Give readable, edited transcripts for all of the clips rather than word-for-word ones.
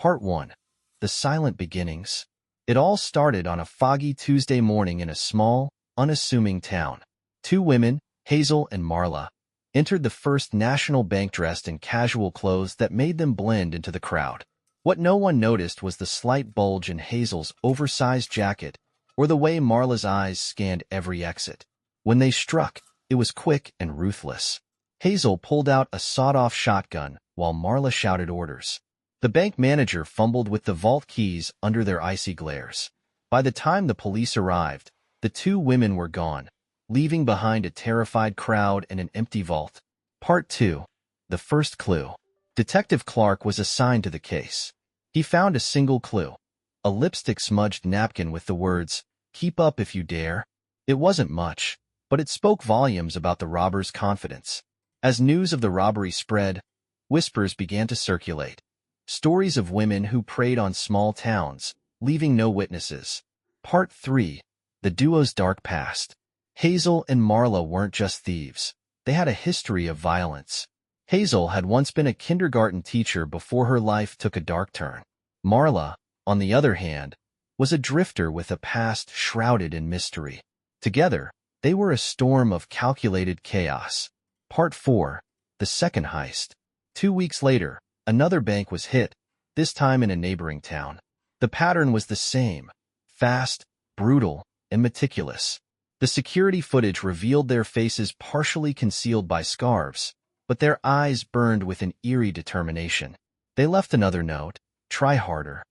Part 1. The Silent Beginnings. It all started on a foggy Tuesday morning in a small, unassuming town. Two women, Hazel and Marla, entered the First National Bank dressed in casual clothes that made them blend into the crowd. What no one noticed was the slight bulge in Hazel's oversized jacket or the way Marla's eyes scanned every exit. When they struck, it was quick and ruthless. Hazel pulled out a sawed-off shotgun while Marla shouted orders. The bank manager fumbled with the vault keys under their icy glares. By the time the police arrived, the two women were gone, leaving behind a terrified crowd and an empty vault. Part 2. The First Clue. Detective Clark was assigned to the case. He found a single clue. A lipstick-smudged napkin with the words, "Keep up if you dare." It wasn't much, but it spoke volumes about the robber's confidence. As news of the robbery spread, whispers began to circulate. Stories of women who preyed on small towns, leaving no witnesses. Part 3. The duo's dark past. Hazel and Marla weren't just thieves. They had a history of violence. Hazel had once been a kindergarten teacher before her life took a dark turn. Marla, on the other hand, was a drifter with a past shrouded in mystery. Together, they were a storm of calculated chaos. Part 4. The Second Heist. 2 weeks later, another bank was hit, this time in a neighboring town. The pattern was the same: fast, brutal, and meticulous. The security footage revealed their faces partially concealed by scarves, but their eyes burned with an eerie determination. They left another note: try harder.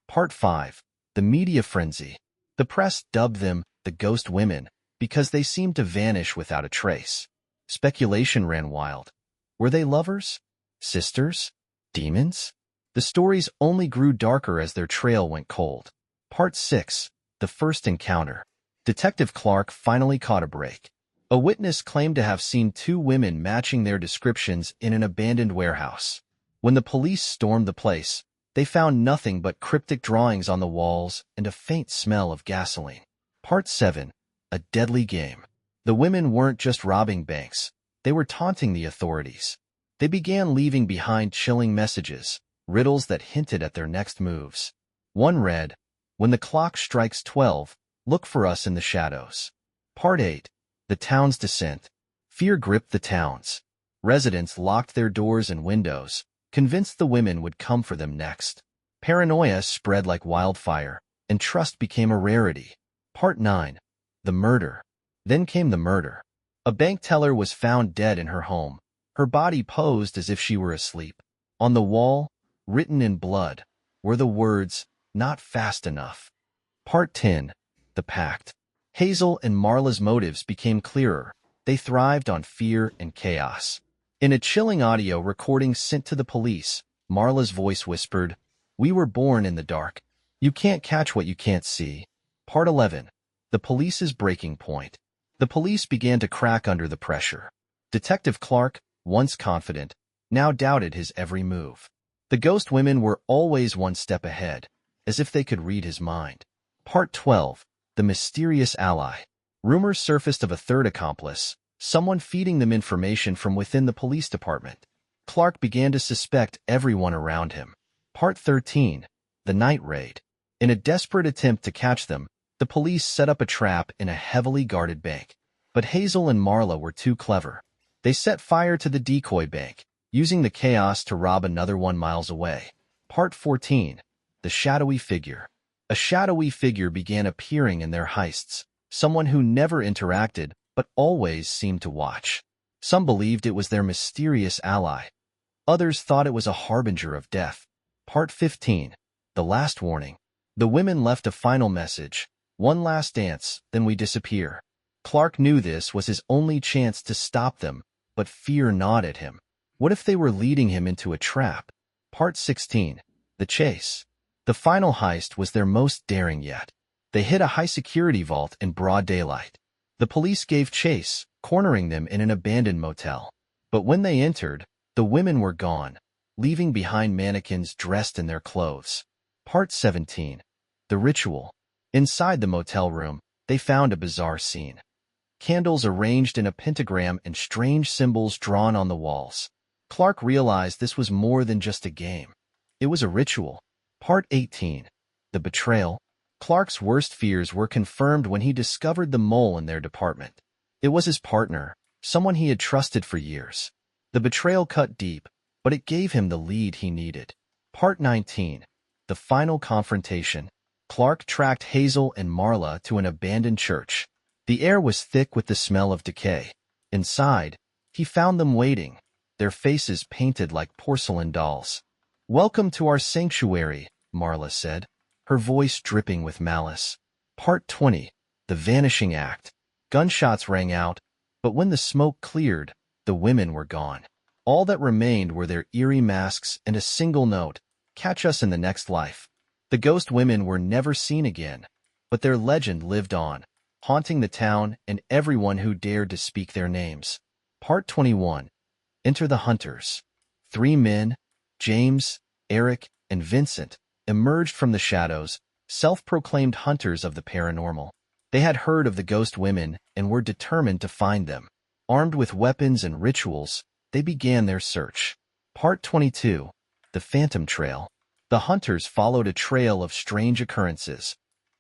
Part 5. The Media Frenzy. The press dubbed them the Ghost Women because they seemed to vanish without a trace. Speculation ran wild. Were they lovers? Sisters? Demons? The stories only grew darker as their trail went cold. Part 6. The First Encounter. Detective Clark finally caught a break. A witness claimed to have seen two women matching their descriptions in an abandoned warehouse. When the police stormed the place, they found nothing but cryptic drawings on the walls and a faint smell of gasoline. Part 7. A Deadly Game. The women weren't just robbing banks. They were taunting the authorities. They began leaving behind chilling messages, riddles that hinted at their next moves. One read, "When the clock strikes 12, look for us in the shadows." Part 8. The Town's Descent. Fear gripped the towns. Residents locked their doors and windows, convinced the women would come for them next. Paranoia spread like wildfire, and trust became a rarity. Part 9. The Murder. Then came the murder. A bank teller was found dead in her home. Her body posed as if she were asleep. On the wall, written in blood, were the words, "Not fast enough." Part 10. The Pact. Hazel and Marla's motives became clearer. They thrived on fear and chaos. In a chilling audio recording sent to the police, Marla's voice whispered, "We were born in the dark. You can't catch what you can't see." Part 11. The Police's Breaking Point. The police began to crack under the pressure. Detective Clark, once confident, now doubted his every move. The Ghost Women were always one step ahead, as if they could read his mind. Part 12. The Mysterious Ally. Rumors surfaced of a third accomplice, someone feeding them information from within the police department. Clark began to suspect everyone around him. Part 13. The Night Raid. In a desperate attempt to catch them, the police set up a trap in a heavily guarded bank. But Hazel and Marla were too clever. They set fire to the decoy bank, using the chaos to rob another one miles away. Part 14. The Shadowy Figure. A shadowy figure began appearing in their heists, someone who never interacted but always seemed to watch. Some believed it was their mysterious ally. Others thought it was a harbinger of death. Part 15. The Last Warning. The women left a final message: "One last dance, then we disappear." Clark knew this was his only chance to stop them, but fear gnawed at him. What if they were leading him into a trap? Part 16. The Chase. The final heist was their most daring yet. They hid a high-security vault in broad daylight. The police gave chase, cornering them in an abandoned motel. But when they entered, the women were gone, leaving behind mannequins dressed in their clothes. Part 17. The Ritual. Inside the motel room, they found a bizarre scene. Candles arranged in a pentagram and strange symbols drawn on the walls. Clark realized this was more than just a game. It was a ritual. Part 18. The Betrayal. Clark's worst fears were confirmed when he discovered the mole in their department. It was his partner, someone he had trusted for years. The betrayal cut deep, but it gave him the lead he needed. Part 19. The Final Confrontation. Clark tracked Hazel and Marla to an abandoned church. The air was thick with the smell of decay. Inside, he found them waiting, their faces painted like porcelain dolls. "Welcome to our sanctuary," Marla said, her voice dripping with malice. Part 20. The Vanishing Act. Gunshots rang out, but when the smoke cleared, the women were gone. All that remained were their eerie masks and a single note, "Catch us in the next life." The ghost women were never seen again, but their legend lived on, haunting the town and everyone who dared to speak their names. Part 21. Enter the Hunters. 3 men, James, Eric, and Vincent, emerged from the shadows, self-proclaimed hunters of the paranormal. They had heard of the ghost women and were determined to find them. Armed with weapons and rituals, they began their search. Part 22. The Phantom Trail. The hunters followed a trail of strange occurrences.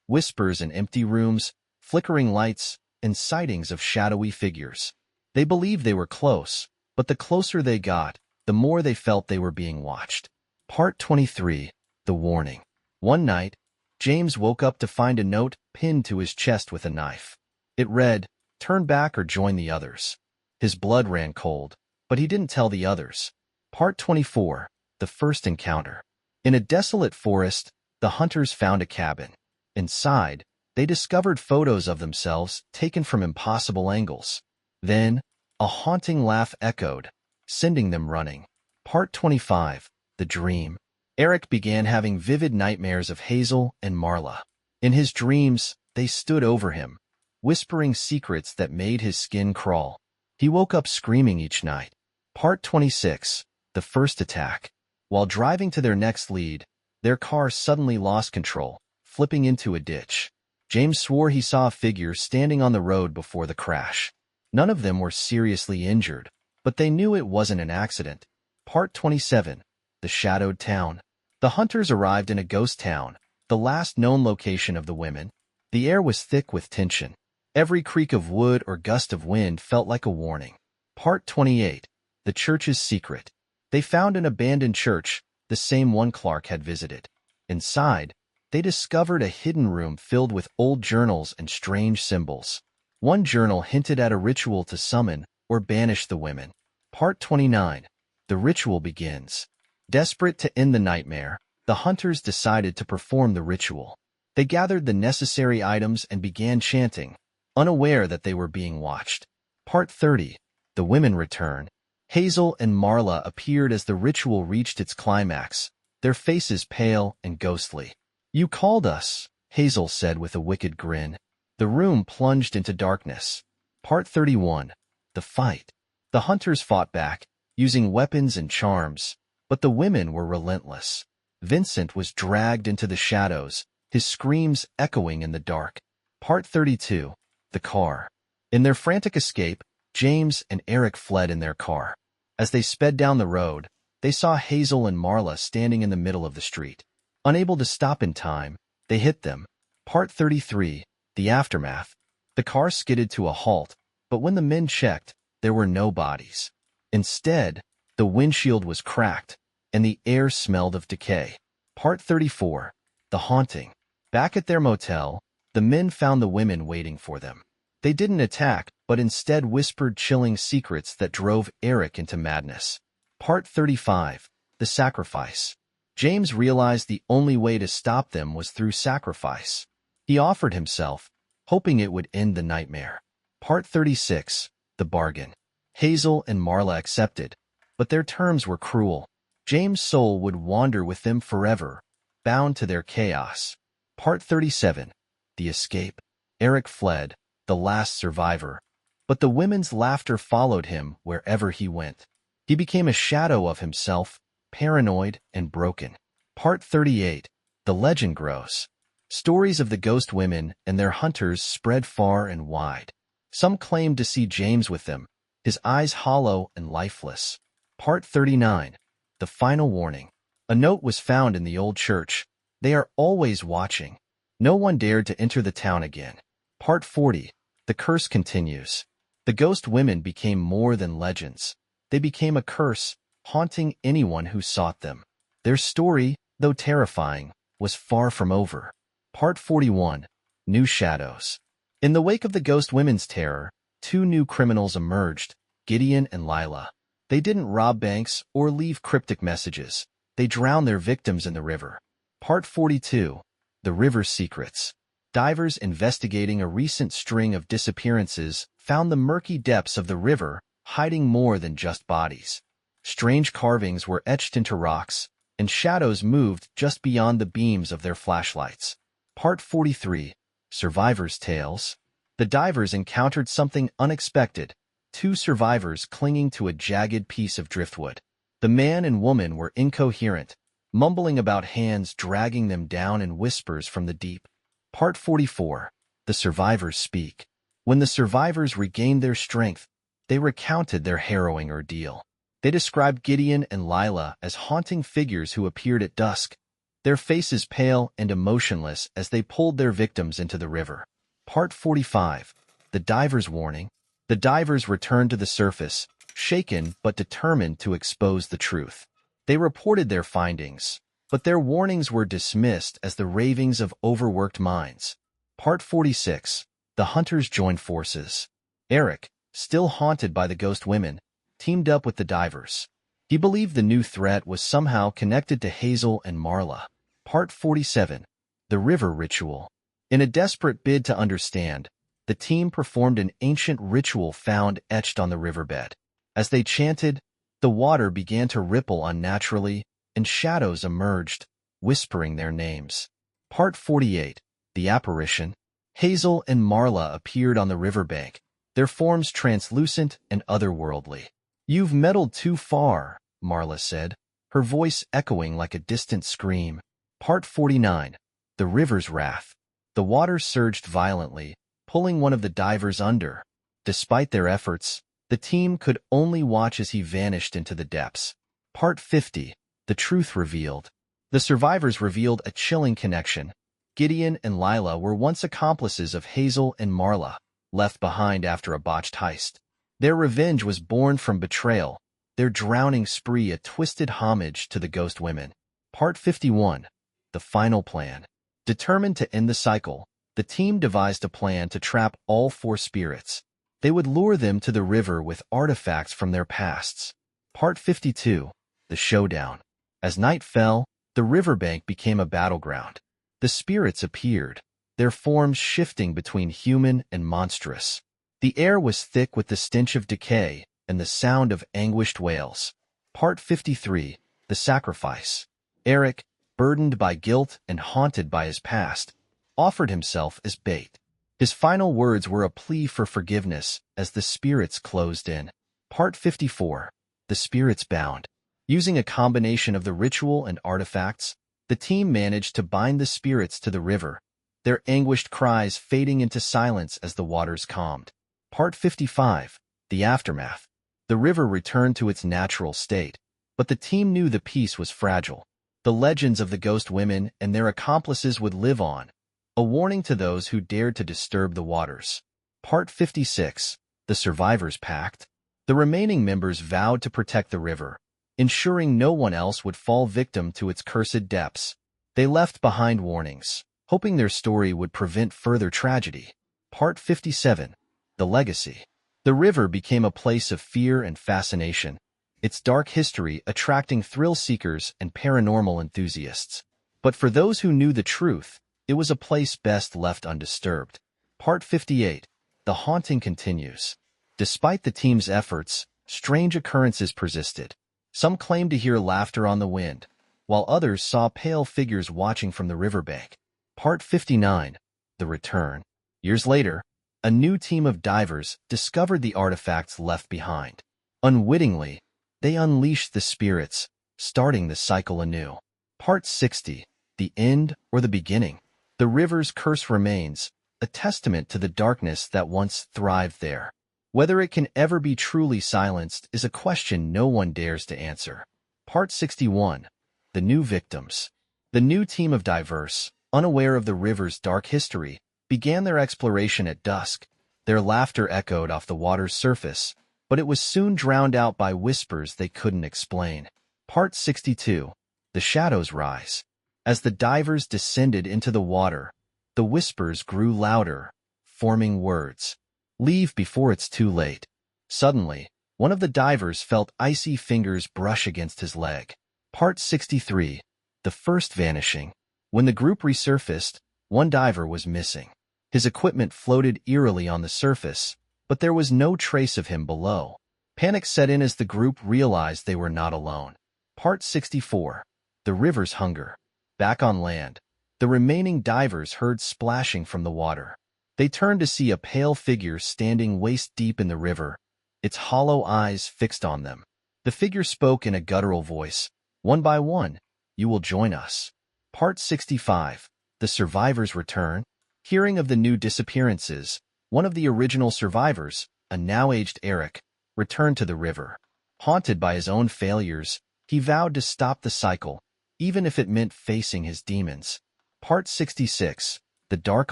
Whispers in empty rooms, flickering lights, and sightings of shadowy figures. They believed they were close, but the closer they got, the more they felt they were being watched. Part 23. The Warning. One night, James woke up to find a note pinned to his chest with a knife. It read, "Turn back or join the others." His blood ran cold, but he didn't tell the others. Part 24. The First Encounter. In a desolate forest, the hunters found a cabin. Inside, they discovered photos of themselves taken from impossible angles. Then, a haunting laugh echoed, sending them running. Part 25. The Dream. Eric began having vivid nightmares of Hazel and Marla. In his dreams, they stood over him, whispering secrets that made his skin crawl. He woke up screaming each night. Part 26. The First Attack. While driving to their next lead, their car suddenly lost control, flipping into a ditch. James swore he saw a figure standing on the road before the crash. None of them were seriously injured, but they knew it wasn't an accident. Part 27. The Shadowed Town. The hunters arrived in a ghost town, the last known location of the women. The air was thick with tension. Every creak of wood or gust of wind felt like a warning. Part 28. The Church's Secret. They found an abandoned church, the same one Clark had visited. Inside, they discovered a hidden room filled with old journals and strange symbols. One journal hinted at a ritual to summon or banish the women. Part 29. The ritual begins. Desperate to end the nightmare, the hunters decided to perform the ritual. They gathered the necessary items and began chanting, unaware that they were being watched. Part 30. The Women Return. Hazel and Marla appeared as the ritual reached its climax, their faces pale and ghostly. "You called us," Hazel said with a wicked grin. The room plunged into darkness. Part 31. The Fight. The hunters fought back, using weapons and charms, but the women were relentless. Vincent was dragged into the shadows, his screams echoing in the dark. Part 32. The Car. In their frantic escape, James and Eric fled in their car. As they sped down the road, they saw Hazel and Marla standing in the middle of the street. Unable to stop in time, they hit them. Part 33. The Aftermath. The car skidded to a halt, but when the men checked, there were no bodies. Instead, the windshield was cracked, and the air smelled of decay. Part 34. The Haunting. Back at their motel, the men found the women waiting for them. They didn't attack, but instead whispered chilling secrets that drove Eric into madness. Part 35. The Sacrifice. James realized the only way to stop them was through sacrifice. He offered himself, hoping it would end the nightmare. Part 36. The Bargain. Hazel and Marla accepted, but their terms were cruel. James' soul would wander with them forever, bound to their chaos. Part 37. The Escape. Eric fled, the last survivor, but the women's laughter followed him wherever he went. He became a shadow of himself, paranoid and broken. Part 38. The Legend Grows. Stories of the ghost women and their hunters spread far and wide. Some claimed to see James with them, his eyes hollow and lifeless. Part 39. The Final Warning. A note was found in the old church, They are always watching. No one dared to enter the town again. Part 40. The curse continues. The ghost women became more than legends. They became a curse, haunting anyone who sought them. Their story, though terrifying, was far from over. Part 41. New Shadows. In the wake of the ghost women's terror, two new criminals emerged, Gideon and Lila. They didn't rob banks or leave cryptic messages. They drowned their victims in the river. Part 42. The River's Secrets. Divers investigating a recent string of disappearances found the murky depths of the river hiding more than just bodies. Strange carvings were etched into rocks, and shadows moved just beyond the beams of their flashlights. Part 43. Survivors' Tales. The divers encountered something unexpected, two survivors clinging to a jagged piece of driftwood. The man and woman were incoherent, mumbling about hands dragging them down in whispers from the deep. Part 44. The Survivors Speak. When the survivors regained their strength, they recounted their harrowing ordeal. They described Gideon and Lila as haunting figures who appeared at dusk, their faces pale and emotionless as they pulled their victims into the river. Part 45. The Diver's Warning. The divers returned to the surface, shaken but determined to expose the truth. They reported their findings, but their warnings were dismissed as the ravings of overworked minds. Part 46. The hunters joined forces. Eric, still haunted by the ghost women, teamed up with the divers. He believed the new threat was somehow connected to Hazel and Marla. Part 47. The River Ritual. In a desperate bid to understand, the team performed an ancient ritual found etched on the riverbed. As they chanted, the water began to ripple unnaturally, and shadows emerged, whispering their names. Part 48. The Apparition. Hazel and Marla appeared on the riverbank, their forms translucent and otherworldly. "You've meddled too far," Marla said, her voice echoing like a distant scream. Part 49. The River's Wrath. The water surged violently, pulling one of the divers under. Despite their efforts, the team could only watch as he vanished into the depths. Part 50. The Truth Revealed. The survivors revealed a chilling connection. Gideon and Lila were once accomplices of Hazel and Marla, left behind after a botched heist. Their revenge was born from betrayal, their drowning spree a twisted homage to the ghost women. Part 51. The Final Plan. Determined to end the cycle, the team devised a plan to trap all four spirits. They would lure them to the river with artifacts from their pasts. Part 52. The Showdown. As night fell, the riverbank became a battleground. The spirits appeared, their forms shifting between human and monstrous. The air was thick with the stench of decay and the sound of anguished wails. Part 53. The Sacrifice. Eric, burdened by guilt and haunted by his past, offered himself as bait. His final words were a plea for forgiveness as the spirits closed in. Part 54. The Spirits Bound. Using a combination of the ritual and artifacts, the team managed to bind the spirits to the river, their anguished cries fading into silence as the waters calmed. Part 55. The Aftermath. The river returned to its natural state, but the team knew the peace was fragile. The legends of the ghost women and their accomplices would live on, a warning to those who dared to disturb the waters. Part 56. The Survivors Pact. The remaining members vowed to protect the river, ensuring no one else would fall victim to its cursed depths. They left behind warnings, hoping their story would prevent further tragedy. Part 57. The Legacy. The river became a place of fear and fascination, its dark history attracting thrill-seekers and paranormal enthusiasts. But for those who knew the truth, it was a place best left undisturbed. Part 58. The Haunting Continues. Despite the team's efforts, strange occurrences persisted. Some claimed to hear laughter on the wind, while others saw pale figures watching from the riverbank. Part 59. The Return. Years later, a new team of divers discovered the artifacts left behind. Unwittingly, they unleashed the spirits, starting the cycle anew. Part 60. The End or the Beginning. The river's curse remains, a testament to the darkness that once thrived there. Whether it can ever be truly silenced is a question no one dares to answer. Part 61. The New Victims. The new team of divers, unaware of the river's dark history, began their exploration at dusk. Their laughter echoed off the water's surface, but it was soon drowned out by whispers they couldn't explain. Part 62. The Shadows Rise. As the divers descended into the water, the whispers grew louder, forming words. Leave before it's too late. Suddenly, one of the divers felt icy fingers brush against his leg. Part 63. The First Vanishing. When the group resurfaced, one diver was missing. His equipment floated eerily on the surface, but there was no trace of him below. Panic set in as the group realized they were not alone. Part 64. The River's Hunger. Back on land, the remaining divers heard splashing from the water. They turned to see a pale figure standing waist-deep in the river, its hollow eyes fixed on them. The figure spoke in a guttural voice. One by one, you will join us. Part 65. The Survivors Return. Hearing of the new disappearances, one of the original survivors, a now-aged Eric, returned to the river. Haunted by his own failures, he vowed to stop the cycle, even if it meant facing his demons. Part 66. The Dark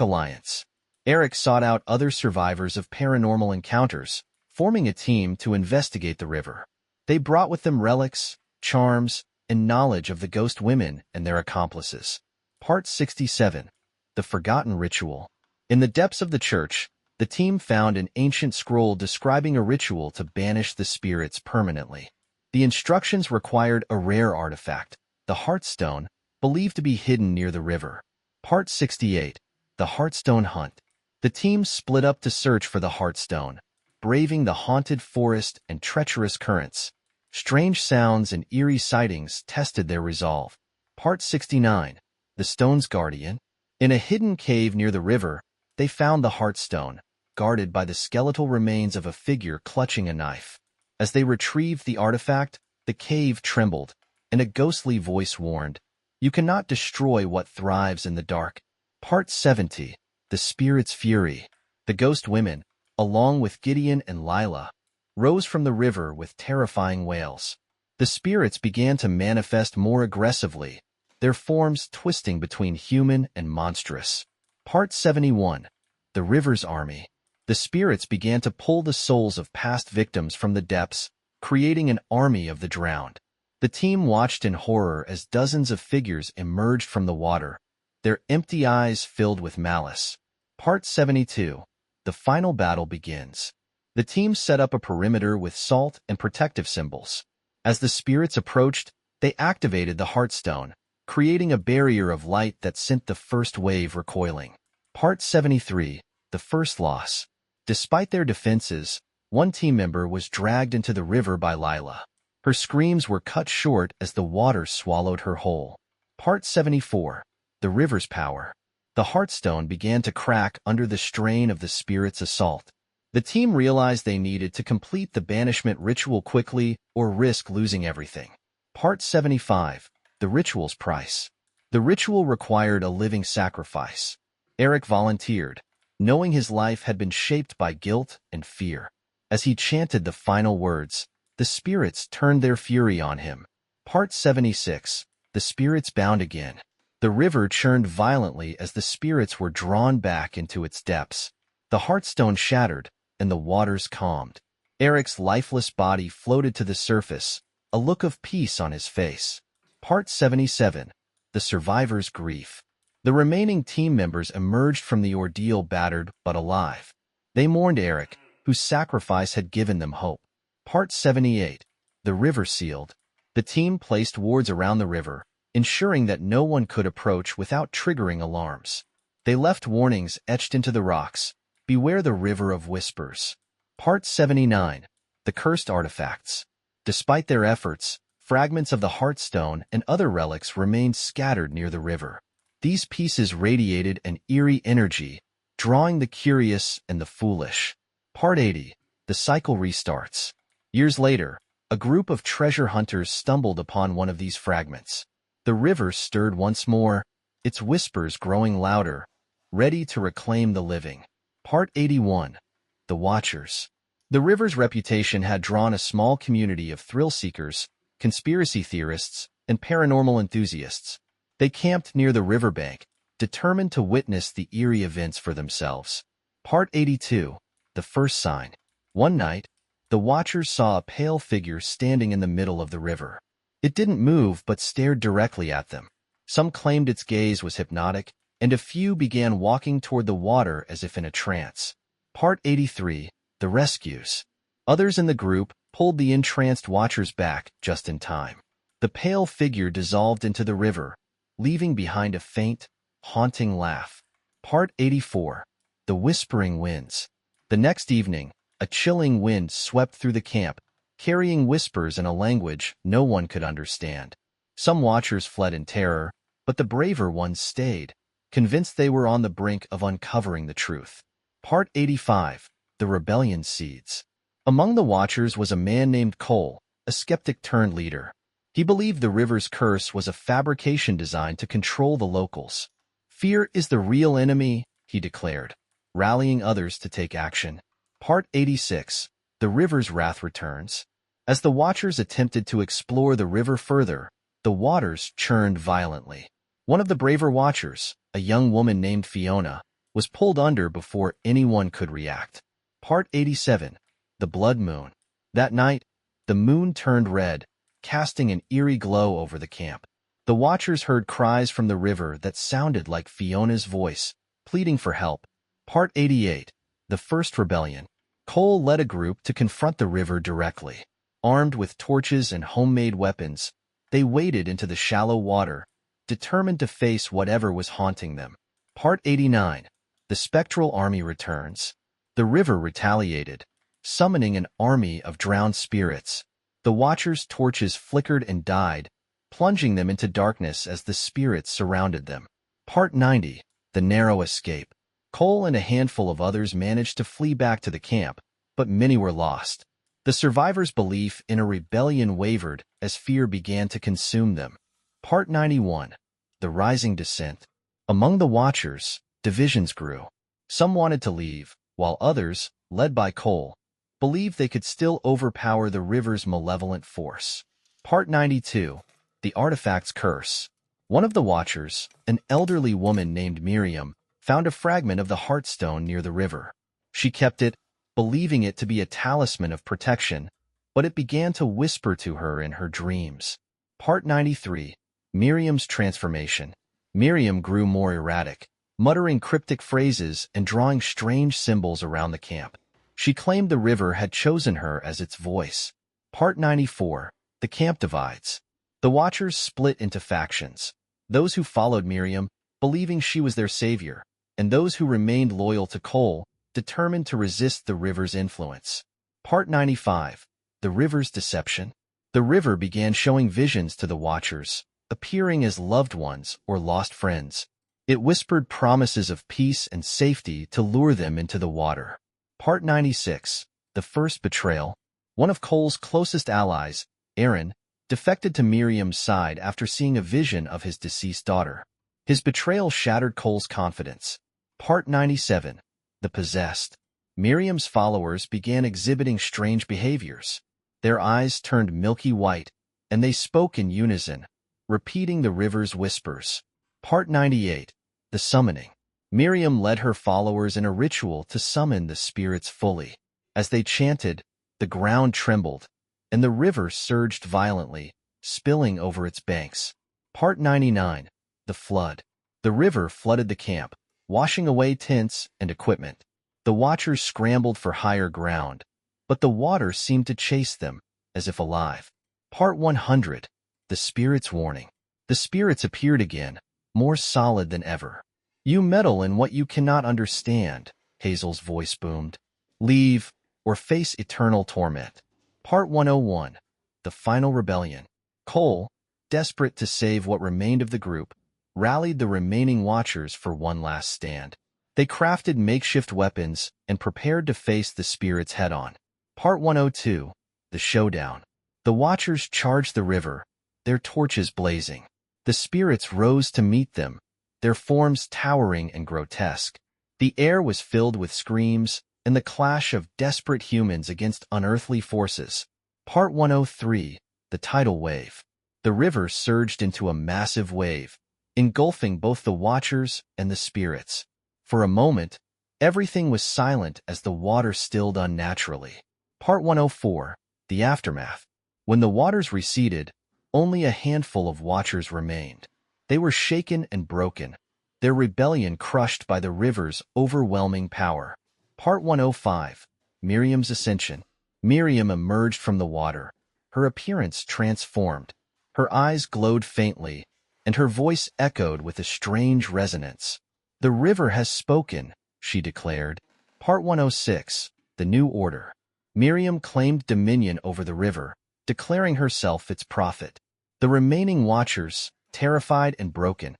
Alliance. Eric sought out other survivors of paranormal encounters, forming a team to investigate the river. They brought with them relics, charms, and knowledge of the ghost women and their accomplices. Part 67. The Forgotten Ritual. In the depths of the church, the team found an ancient scroll describing a ritual to banish the spirits permanently. The instructions required a rare artifact, the Heartstone, believed to be hidden near the river. Part 68. The Heartstone Hunt. The team split up to search for the Heartstone, braving the haunted forest and treacherous currents. Strange sounds and eerie sightings tested their resolve. Part 69. The Stone's Guardian. In a hidden cave near the river, they found the Heartstone, guarded by the skeletal remains of a figure clutching a knife. As they retrieved the artifact, the cave trembled, and a ghostly voice warned, "You cannot destroy what thrives in the dark." Part 70. The Spirit's Fury. The ghost women, along with Gideon and Lila, rose from the river with terrifying wails. The spirits began to manifest more aggressively, their forms twisting between human and monstrous. Part 71. The River's Army. The spirits began to pull the souls of past victims from the depths, creating an army of the drowned. The team watched in horror as dozens of figures emerged from the water, their empty eyes filled with malice. Part 72. The Final Battle Begins. The team set up a perimeter with salt and protective symbols. As the spirits approached, they activated the Heartstone, creating a barrier of light that sent the first wave recoiling. Part 73. The First Loss. Despite their defenses, one team member was dragged into the river by Lila. Her screams were cut short as the water swallowed her whole. Part 74. The River's Power. The Heartstone began to crack under the strain of the spirit's assault. The team realized they needed to complete the banishment ritual quickly or risk losing everything. Part 75. The Ritual's Price. The ritual required a living sacrifice. Eric volunteered, knowing his life had been shaped by guilt and fear. As he chanted the final words, the spirits turned their fury on him. Part 76. The Spirits Bound Again. The river churned violently as the spirits were drawn back into its depths. The Heartstone shattered, and the waters calmed. Eric's lifeless body floated to the surface, a look of peace on his face. Part 77. The Survivor's Grief. The remaining team members emerged from the ordeal battered but alive. They mourned Eric, whose sacrifice had given them hope. Part 78. The River Sealed. The team placed wards around the river, ensuring that no one could approach without triggering alarms. They left warnings etched into the rocks. Beware the River of Whispers. Part 79. The Cursed Artifacts. Despite their efforts, fragments of the Heartstone and other relics remained scattered near the river. These pieces radiated an eerie energy, drawing the curious and the foolish. Part 80. The Cycle Restarts. Years later, a group of treasure hunters stumbled upon one of these fragments. The river stirred once more, its whispers growing louder, ready to reclaim the living. Part 81. The Watchers. The river's reputation had drawn a small community of thrill-seekers, conspiracy theorists, and paranormal enthusiasts. They camped near the riverbank, determined to witness the eerie events for themselves. Part 82. The First Sign. One night, the watchers saw a pale figure standing in the middle of the river. It didn't move but stared directly at them. Some claimed its gaze was hypnotic, and a few began walking toward the water as if in a trance. Part 83. The Rescues. Others in the group pulled the entranced watchers back just in time. The pale figure dissolved into the river, leaving behind a faint, haunting laugh. Part 84. The Whispering Winds. The next evening, a chilling wind swept through the camp, carrying whispers in a language no one could understand. Some watchers fled in terror, but the braver ones stayed, convinced they were on the brink of uncovering the truth. Part 85. The Rebellion Seeds. Among the watchers was a man named Cole, a skeptic-turned-leader. He believed the river's curse was a fabrication designed to control the locals. "Fear is the real enemy," he declared, rallying others to take action. Part 86. The River's Wrath Returns. As the watchers attempted to explore the river further, the waters churned violently. One of the braver watchers, a young woman named Fiona, was pulled under before anyone could react. Part 87. The Blood Moon. That night, the moon turned red, casting an eerie glow over the camp. The watchers heard cries from the river that sounded like Fiona's voice, pleading for help. Part 88. The First Rebellion. Cole led a group to confront the river directly. Armed with torches and homemade weapons, they waded into the shallow water, determined to face whatever was haunting them. Part 89. The Spectral Army Returns. The river retaliated, summoning an army of drowned spirits. The watchers' torches flickered and died, plunging them into darkness as the spirits surrounded them. Part 90. The Narrow Escape. Cole and a handful of others managed to flee back to the camp, but many were lost. The survivors' belief in a rebellion wavered as fear began to consume them. Part 91. The Rising Descent. Among the watchers, divisions grew. Some wanted to leave, while others, led by Cole, believed they could still overpower the river's malevolent force. Part 92. The Artifact's Curse. One of the watchers, an elderly woman named Miriam, found a fragment of the Heartstone near the river. She kept it, believing it to be a talisman of protection, but it began to whisper to her in her dreams. Part 93. Miriam's Transformation. Miriam grew more erratic, muttering cryptic phrases and drawing strange symbols around the camp. She claimed the river had chosen her as its voice. Part 94. The Camp Divides. The watchers split into factions. Those who followed Miriam, believing she was their savior, and those who remained loyal to Cole, determined to resist the river's influence. Part 95. The River's Deception. The river began showing visions to the watchers, appearing as loved ones or lost friends. It whispered promises of peace and safety to lure them into the water. Part 96. The First Betrayal. One of Cole's closest allies, Aaron, defected to Miriam's side after seeing a vision of his deceased daughter. His betrayal shattered Cole's confidence. Part 97. The Possessed. Miriam's followers began exhibiting strange behaviors. Their eyes turned milky white, and they spoke in unison, repeating the river's whispers. Part 98. The Summoning. Miriam led her followers in a ritual to summon the spirits fully. As they chanted, the ground trembled, and the river surged violently, spilling over its banks. Part 99. The Flood. The river flooded the camp, washing away tents and equipment. The watchers scrambled for higher ground, but the water seemed to chase them, as if alive. Part 100. The Spirit's Warning. The spirits appeared again, more solid than ever. "You meddle in what you cannot understand," Hazel's voice boomed. "Leave, or face eternal torment." Part 101. The Final Rebellion. Cole, desperate to save what remained of the group, rallied the remaining watchers for one last stand. They crafted makeshift weapons and prepared to face the spirits head-on. Part 102. The Showdown. The watchers charged the river, their torches blazing. The spirits rose to meet them, their forms towering and grotesque. The air was filled with screams and the clash of desperate humans against unearthly forces. Part 103. The Tidal Wave. The river surged into a massive wave, engulfing both the watchers and the spirits. For a moment, everything was silent as the water stilled unnaturally. Part 104. The Aftermath. When the waters receded, only a handful of watchers remained. They were shaken and broken, their rebellion crushed by the river's overwhelming power. Part 105. Miriam's Ascension. Miriam emerged from the water, her appearance transformed. Her eyes glowed faintly, and her voice echoed with a strange resonance. "The river has spoken," she declared. Part 106. The New Order. Miriam claimed dominion over the river, declaring herself its prophet. The remaining watchers, terrified and broken,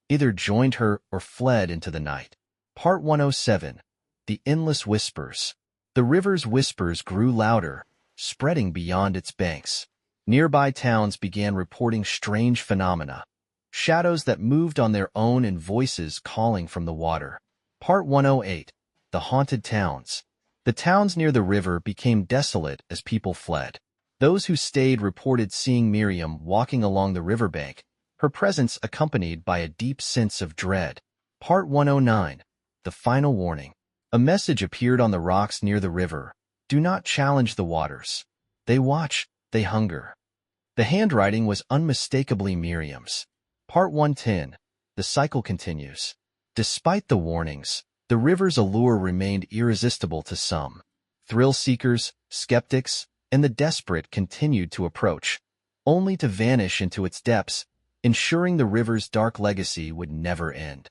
either joined her or fled into the night. Part 107. The Endless Whispers. The river's whispers grew louder, spreading beyond its banks. Nearby towns began reporting strange phenomena, shadows that moved on their own and voices calling from the water. Part 108. The Haunted Towns. The towns near the river became desolate as people fled. Those who stayed reported seeing Miriam walking along the riverbank, her presence accompanied by a deep sense of dread. Part 109. The Final Warning. A message appeared on the rocks near the river. "Do not challenge the waters. They watch, they hunger." The handwriting was unmistakably Miriam's. Part 110. The cycle continues. Despite the warnings, the river's allure remained irresistible to some. Thrill seekers, skeptics, and the desperate continued to approach, only to vanish into its depths, ensuring the river's dark legacy would never end.